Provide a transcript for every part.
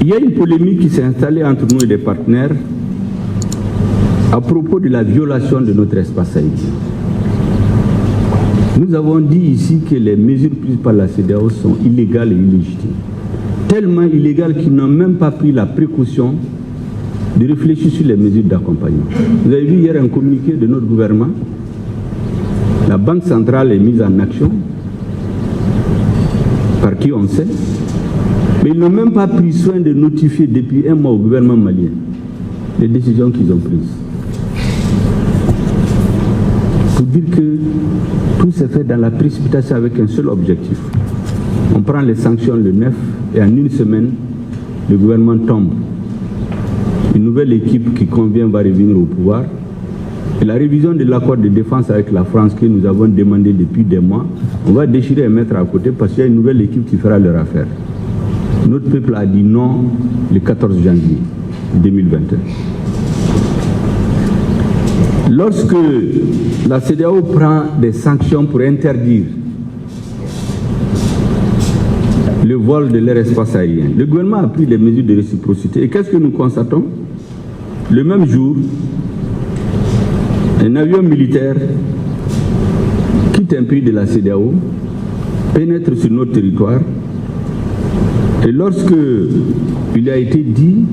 Il y a une polémique qui s'est installée entre nous et des partenaires à propos de la violation de notre espace aérien. Nous avons dit ici que les mesures prises par la CEDEAO sont illégales et illégitimes. Tellement illégales qu'ils n'ont même pas pris la précaution de réfléchir sur les mesures d'accompagnement. Vous avez vu hier un communiqué de notre gouvernement. La Banque centrale est mise en action, par qui on sait, mais ils n'ont même pas pris soin de notifier depuis un mois au gouvernement malien les décisions qu'ils ont prises. Pour dire que tout s'est fait dans la précipitation avec un seul objectif. On prend les sanctions le 9 et en une semaine, le gouvernement tombe. Une nouvelle équipe qui convient va revenir au pouvoir. Et la révision de l'accord de défense avec la France que nous avons demandé depuis des mois, on va déchirer et mettre à côté parce qu'il y a une nouvelle équipe qui fera leur affaire. Notre peuple a dit non le 14 janvier 2021. Lorsque la CEDEAO prend des sanctions pour interdire le vol de leur espace aérien, le gouvernement a pris des mesures de réciprocité. Et qu'est-ce que nous constatons? Le même jour, un avion militaire quitte un pays de la CEDEAO, pénètre sur notre territoire, et lorsque il a été dit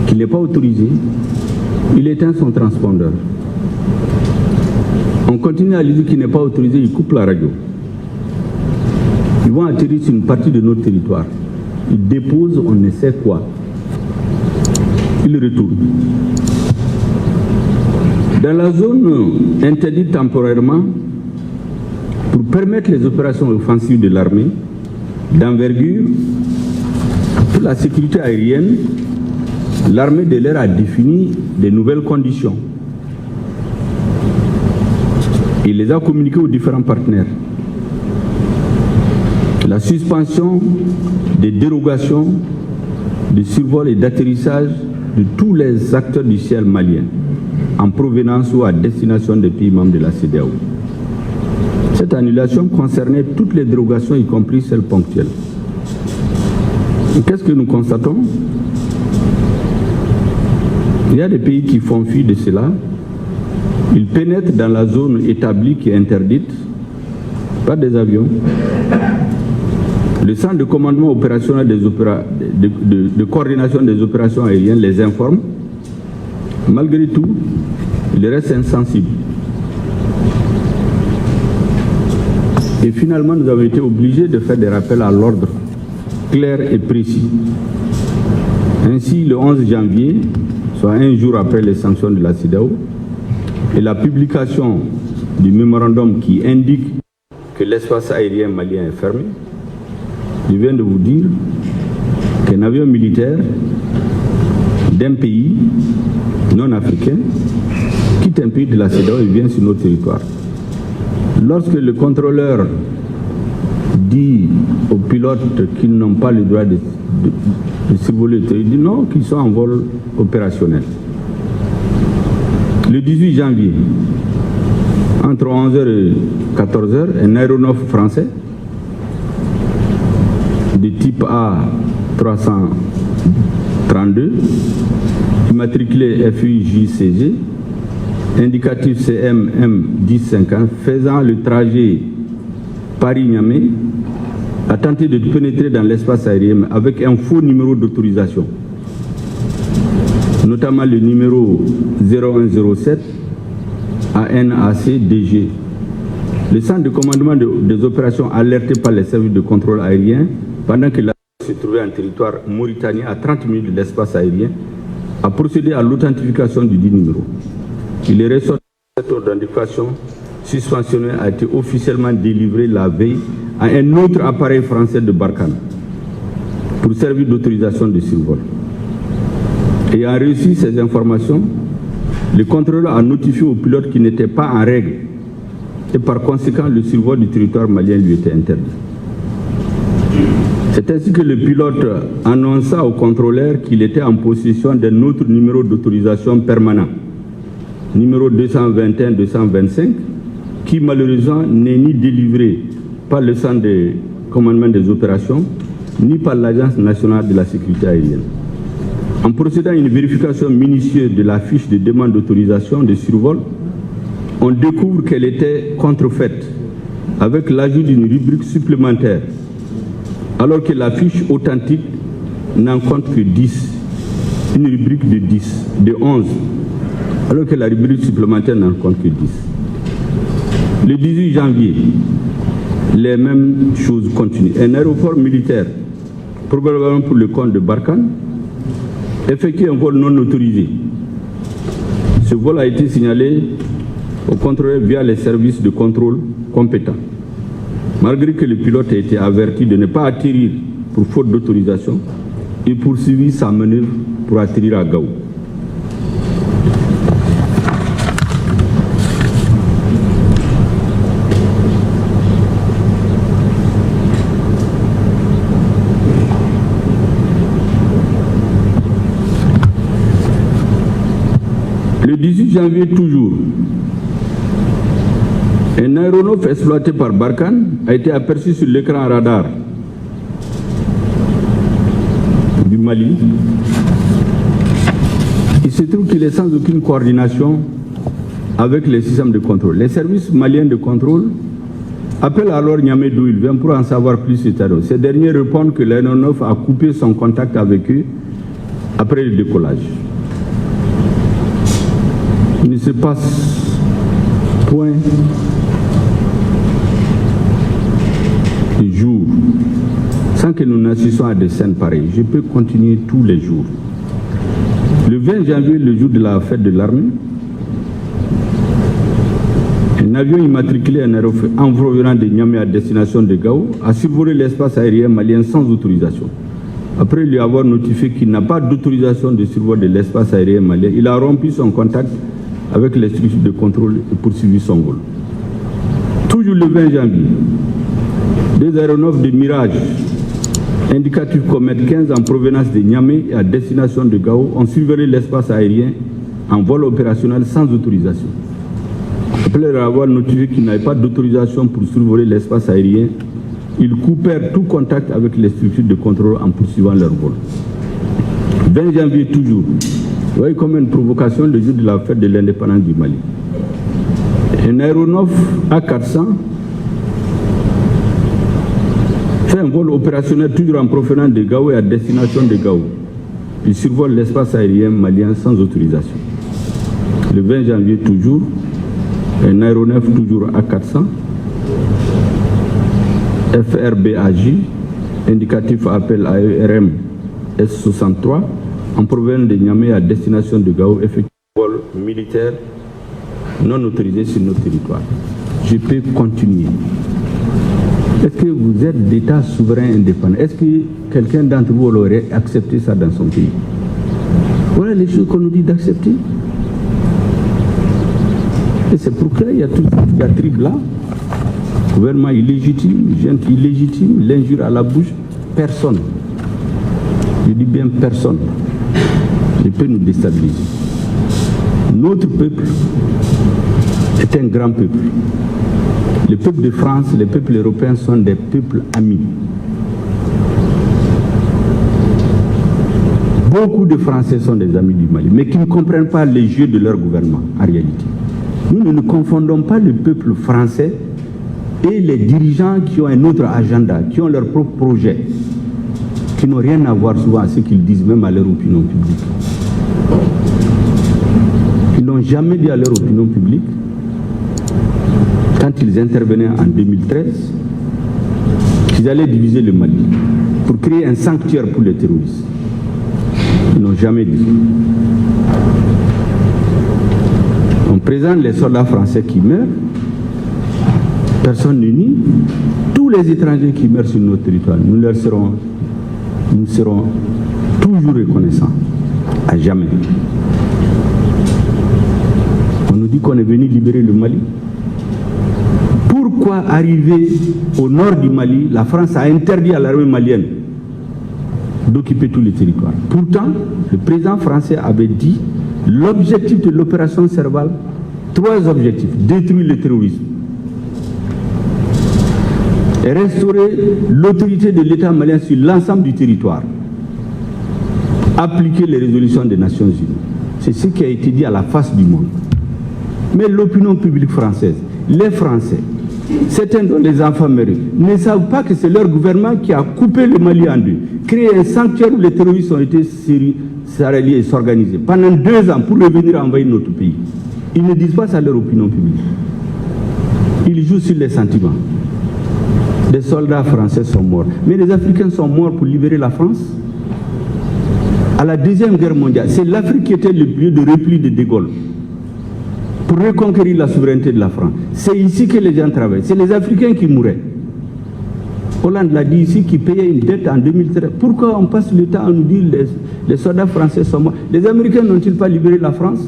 qu'il n'est pas autorisé, il éteint son transpondeur. On continue à lui dire qu'il n'est pas autorisé, il coupe la radio. Ils vont atterrir sur une partie de notre territoire. Ils déposent on ne sait quoi. Ils retournent. Dans la zone interdite temporairement, pour permettre les opérations offensives de l'armée, d'envergure, pour la sécurité aérienne, l'armée de l'air a défini des nouvelles conditions. Il les a communiquées aux différents partenaires. La suspension des dérogations de survol et d'atterrissage de tous les acteurs du ciel malien en provenance ou à destination des pays membres de la CEDEAO. Cette annulation concernait toutes les dérogations, y compris celles ponctuelles. Qu'est-ce que nous constatons? Il y a des pays qui font fi de cela. Ils pénètrent dans la zone établie qui est interdite par des avions. Le centre de commandement opérationnel de coordination des opérations aériennes les informe. Malgré tout, ils restent insensibles. Et finalement, nous avons été obligés de faire des rappels à l'ordre clairs et précis. Ainsi, le 11 janvier, soit un jour après les sanctions de la CEDEAO, et la publication du mémorandum qui indique que l'espace aérien malien est fermé, je viens de vous dire qu'un avion militaire d'un pays non africain quitte un pays de la CEDEAO et vient sur notre territoire. Lorsque le contrôleur dit aux pilotes qu'ils n'ont pas le droit de survoler, il dit non, qu'ils sont en vol opérationnel. Le 18 janvier, entre 11h et 14h, un aéronef français de type A332, immatriculé FUJCG, indicatif CMM 1050, faisant le trajet Paris-Niamey, a tenté de pénétrer dans l'espace aérien avec un faux numéro d'autorisation, notamment le numéro 0107 ANAC-DG. Le centre de commandement des opérations alerté par les services de contrôle aérien, pendant que l'avion se trouvait en territoire mauritanien à 30 minutes de l'espace aérien, a procédé à l'authentification du dit numéro. Il est ressorti que cette authentification suspensionnée a été officiellement délivrée la veille à un autre appareil français de Barkhane pour servir d'autorisation de survol. Ayant reçu ces informations, le contrôleur a notifié au pilote qu'il n'était pas en règle et par conséquent le survol du territoire malien lui était interdit. C'est ainsi que le pilote annonça au contrôleur qu'il était en possession d'un autre numéro d'autorisation permanent, numéro 221-225, qui malheureusement n'est ni délivré par le centre de commandement des opérations, ni par l'Agence nationale de la sécurité aérienne. En procédant à une vérification minutieuse de la fiche de demande d'autorisation de survol, on découvre qu'elle était contrefaite avec l'ajout d'une rubrique supplémentaire, alors que la fiche authentique n'en compte que 10, une rubrique de 10, de 11, alors que la rubrique supplémentaire n'en compte que 10. Le 18 janvier, les mêmes choses continuent. Un aéroport militaire, probablement pour le compte de Barkhane, effectue un vol non autorisé. Ce vol a été signalé au contrôleur via les services de contrôle compétents. Malgré que le pilote a été averti de ne pas atterrir pour faute d'autorisation, il poursuivit sa manœuvre pour atterrir à Gao. Le 18 janvier toujours, un aéronef exploité par Barkhane a été aperçu sur l'écran radar du Mali. Il se trouve qu'il est sans aucune coordination avec les systèmes de contrôle. Les services maliens de contrôle appellent alors Niamey d'où il vient pour en savoir plus sur cet aéronef. Ces derniers répondent que l'aéronef a coupé son contact avec eux après le décollage. Il ne se passe point de jour sans que nous n'assistions à des scènes pareilles. Je peux continuer tous les jours. Le 20 janvier, le jour de la fête de l'armée, un avion immatriculé en aéronef environnant de Niamey à destination de Gao a survolé l'espace aérien malien sans autorisation. Après lui avoir notifié qu'il n'a pas d'autorisation de survol de l'espace aérien malien, il a rompu son contact avec les structures de contrôle et poursuivi son vol. Toujours le 20 janvier, des aéronefs de Mirage, indicatifs Comet 15 en provenance de Niamey et à destination de Gao, ont survolé l'espace aérien en vol opérationnel sans autorisation. Après leur avoir notifié qu'ils n'avaient pas d'autorisation pour survoler l'espace aérien, ils coupèrent tout contact avec les structures de contrôle en poursuivant leur vol. 20 janvier toujours, vous voyez comme une provocation le jour de la fête de l'indépendance du Mali. Un aéronef A400 fait un vol opérationnel toujours en provenance de Gao et à destination de Gao. Il survole l'espace aérien malien sans autorisation. Le 20 janvier toujours, un aéronef toujours A400, FRBAJ, indicatif appel AERM S63, en provenance de Niamey à destination de Gao, effectue un vol militaire non autorisé sur notre territoire. Je peux continuer. Est-ce que vous êtes d'État souverain indépendant? Est-ce que quelqu'un d'entre vous aurait accepté ça dans son pays? Voilà les choses qu'on nous dit d'accepter. Et c'est pour cela qu'il y a toute cette diatribe là. Gouvernement illégitime, gente illégitime, l'injure à la bouche, personne. Je dis bien personne. Ne peut nous déstabiliser. Notre peuple est un grand peuple. Le peuple de France, les peuples européens sont des peuples amis. Beaucoup de Français sont des amis du Mali, mais qui ne comprennent pas les jeux de leur gouvernement, en réalité. Nous ne confondons pas le peuple français et les dirigeants qui ont un autre agenda, qui ont leur propre projet, qui n'ont rien à voir souvent à ce qu'ils disent, même à leur opinion publique. Ils n'ont jamais dit à leur opinion publique, quand ils intervenaient en 2013, qu'ils allaient diviser le Mali pour créer un sanctuaire pour les terroristes. Ils n'ont jamais dit. On présente les soldats français qui meurent, personne ne nie. Tous les étrangers qui meurent sur notre territoire, nous serons toujours reconnaissants, à jamais. On nous dit qu'on est venu libérer le Mali. Pourquoi arriver au nord du Mali, la France a interdit à l'armée malienne d'occuper tous les territoires. Pourtant, le président français avait dit l'objectif de l'opération Serval, 3 objectifs: détruire le terrorisme, restaurer l'autorité de l'État malien sur l'ensemble du territoire, appliquer les résolutions des Nations Unies. C'est ce qui a été dit à la face du monde. Mais l'opinion publique française, les Français, certains dont les enfants meurent, ne savent pas que c'est leur gouvernement qui a coupé le Mali en deux, créé un sanctuaire où les terroristes ont été s'allier et s'organiser pendant 2 ans pour revenir envahir notre pays. Ils ne disent pas ça à leur opinion publique. Ils jouent sur les sentiments. Des soldats français sont morts. Mais les Africains sont morts pour libérer la France. À la Deuxième Guerre mondiale, c'est l'Afrique qui était le lieu de repli de Gaulle pour reconquérir la souveraineté de la France. C'est ici que les gens travaillent. C'est les Africains qui mouraient. Hollande l'a dit ici, qui payait une dette en 2013. Pourquoi on passe le temps à nous dire que les soldats français sont morts? Les Américains n'ont-ils pas libéré la France?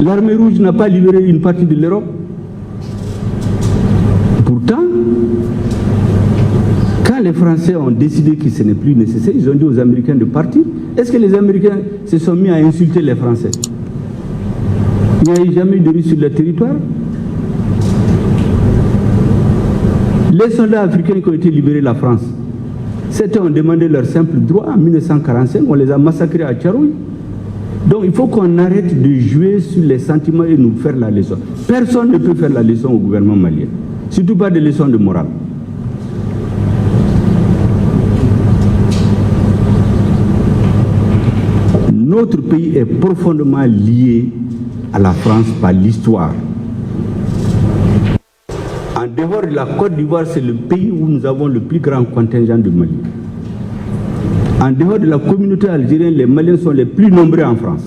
L'armée rouge n'a pas libéré une partie de l'Europe? Pourtant, quand les Français ont décidé que ce n'est plus nécessaire, ils ont dit aux Américains de partir. Est-ce que les Américains se sont mis à insulter les Français? Il n'y a eu jamais de rue sur le territoire. Les soldats africains qui ont été libérés de la France, certains ont demandé leur simple droit en 1945, on les a massacrés à Tcharouille. Donc il faut qu'on arrête de jouer sur les sentiments et nous faire la leçon. Personne ne peut faire la leçon au gouvernement malien, surtout pas de leçons de morale. Notre pays est profondément lié à la France par l'histoire. En dehors de la Côte d'Ivoire, c'est le pays où nous avons le plus grand contingent de Mali. En dehors de la communauté algérienne, les Maliens sont les plus nombreux en France.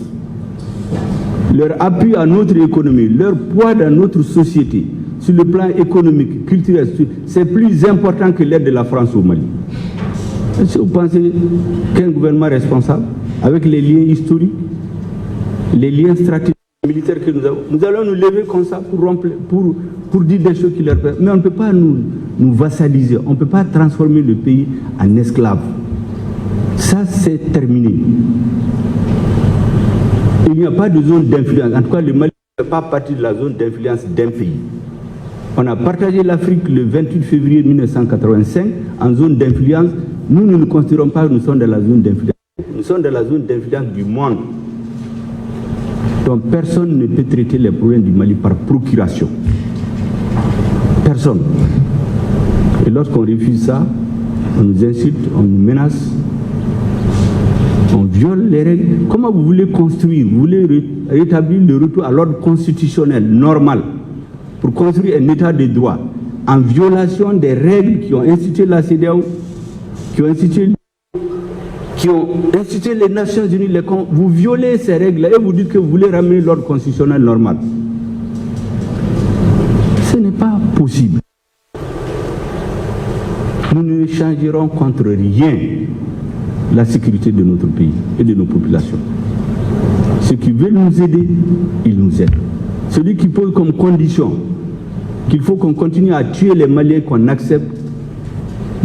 Leur appui à notre économie, leur poids dans notre société, sur le plan économique, culturel, c'est plus important que l'aide de la France au Mali. Est-ce que vous pensez qu'un gouvernement responsable, avec les liens historiques, les liens stratégiques, militaires que nous allons nous lever comme ça pour dire des choses qui leur permettent. Mais on ne peut pas nous vassaliser, on ne peut pas transformer le pays en esclave. Ça, c'est terminé. Il n'y a pas de zone d'influence. En tout cas, le Mali ne fait pas partie de la zone d'influence d'un pays. On a partagé l'Afrique le 28 février 1985 en zone d'influence. Nous ne nous considérons pas que nous sommes dans la zone d'influence. Nous sommes dans la zone d'influence du monde. Donc personne ne peut traiter les problèmes du Mali par procuration. Personne. Et lorsqu'on refuse ça, on nous insulte, on nous menace, on viole les règles. Comment vous voulez construire? Vous voulez rétablir le retour à l'ordre constitutionnel normal pour construire un état de droit en violation des règles qui ont institué la CEDEAO, qui ont institué les Nations Unies, vous violez ces règles et vous dites que vous voulez ramener l'ordre constitutionnel normal. Ce n'est pas possible. Nous ne changerons contre rien la sécurité de notre pays et de nos populations. Ceux qui veulent nous aider, ils nous aident. Celui qui pose comme condition qu'il faut qu'on continue à tuer les Maliens qu'on accepte,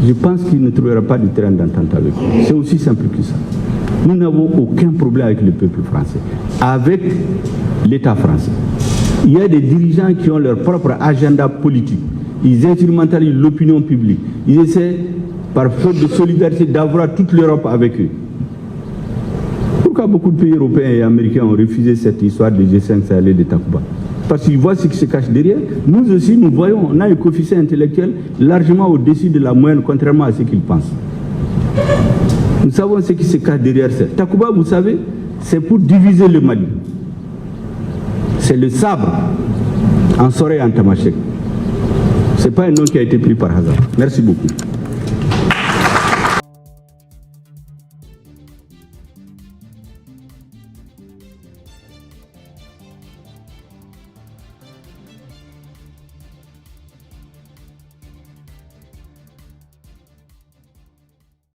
je pense qu'il ne trouvera pas de terrain d'entente avec nous. C'est aussi simple que ça. Nous n'avons aucun problème avec le peuple français, avec l'État français. Il y a des dirigeants qui ont leur propre agenda politique. Ils instrumentalisent l'opinion publique. Ils essaient, par faute de solidarité, d'avoir toute l'Europe avec eux. Pourquoi beaucoup de pays européens et américains ont refusé cette histoire de G5 Sahel et de Takuba? Parce qu'ils voient ce qui se cache derrière. Nous aussi, nous voyons, on a un coefficient intellectuel largement au-dessus de la moyenne, contrairement à ce qu'ils pensent. Nous savons ce qui se cache derrière ça. Takuba, vous savez, c'est pour diviser le Mali. C'est le sabre en Sorey et en Tamashek. Ce n'est pas un nom qui a été pris par hasard. Merci beaucoup.